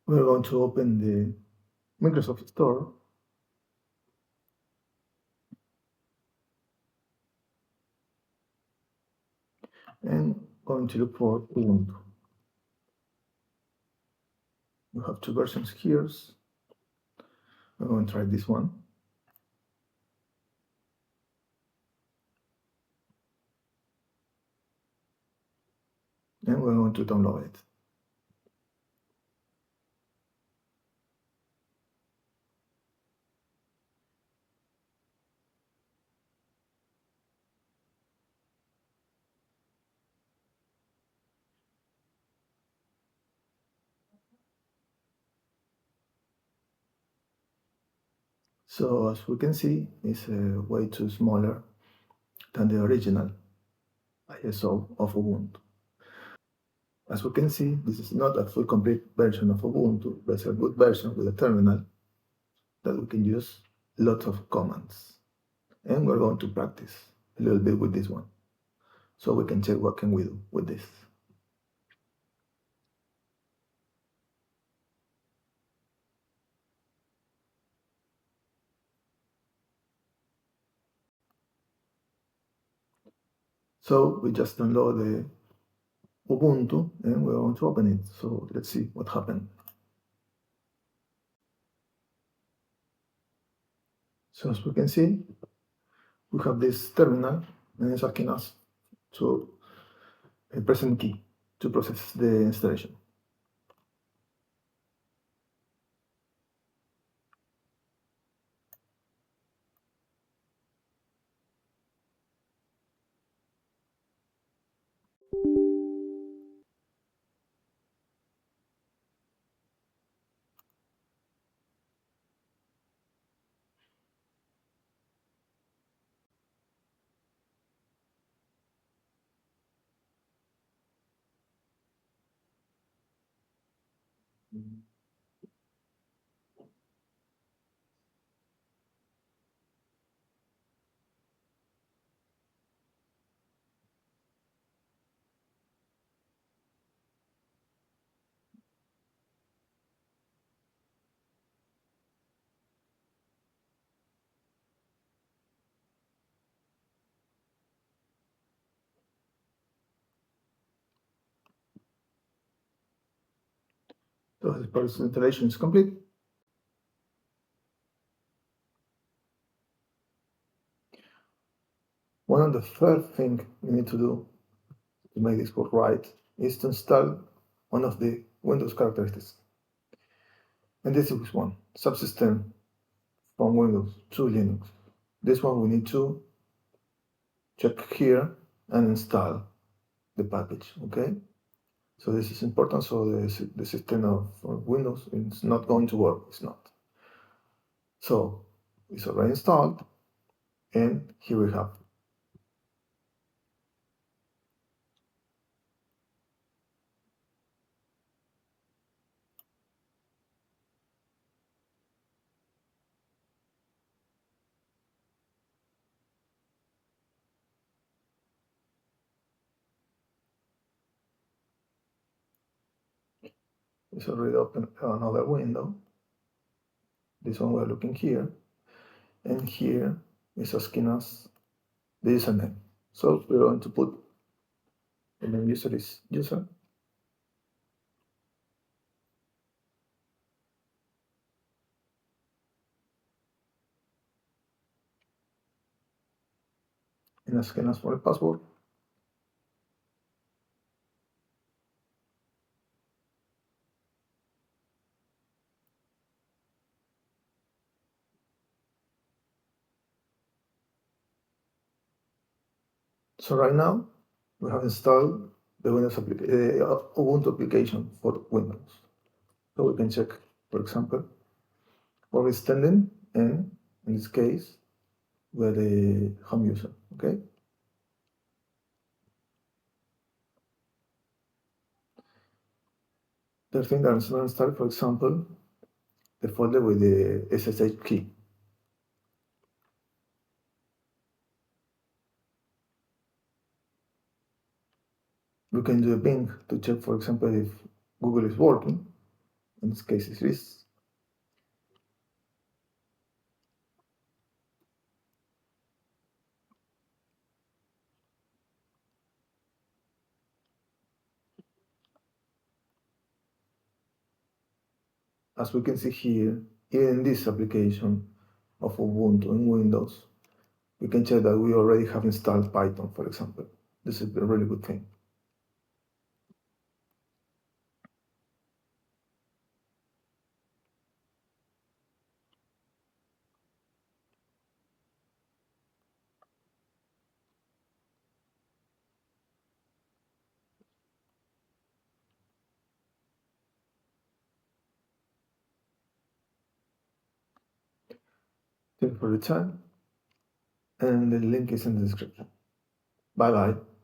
We're going to open the Microsoft Store and going to look for Ubuntu. We have two versions here. We're going to try this one. And we're going to download it. So as we can see, it's way too smaller than the original ISO of Ubuntu. As we can see, this is not a full complete version of Ubuntu, but it's a good version with a terminal that we can use lots of commands. And we're going to practice a little bit with this one, so we can check what can we do with this. So we just download the Ubuntu and we're going to open it. So let's see what happened. So as we can see, we have this terminal and it's asking us to press a key to process the installation. So this process installation is complete. One of the first things we need to do to make this work right is to install one of the Windows characteristics. And this is one, subsystem from Windows to Linux. This one we need to check here and install the package, okay? So this is important, so the system of Windows is not going to work, it's not. So it's already installed, and here we have. It's already open another window. This one we're looking here, and here is asking us the username. So we're going to put the name user is user. And asking us for a password. So right now, we have installed the Ubuntu application for Windows. So we can check, for example, for extending, and in this case, we're the home user, okay? The thing that is not installed, for example, the folder with the SSH key. We can do a ping to check, for example, if Google is working. in this case it is. As we can see here, even in this application of Ubuntu in Windows, we can check that we already have installed Python, for example. This is a really good thing. Thank you for the time, and the link is in the description. Bye bye.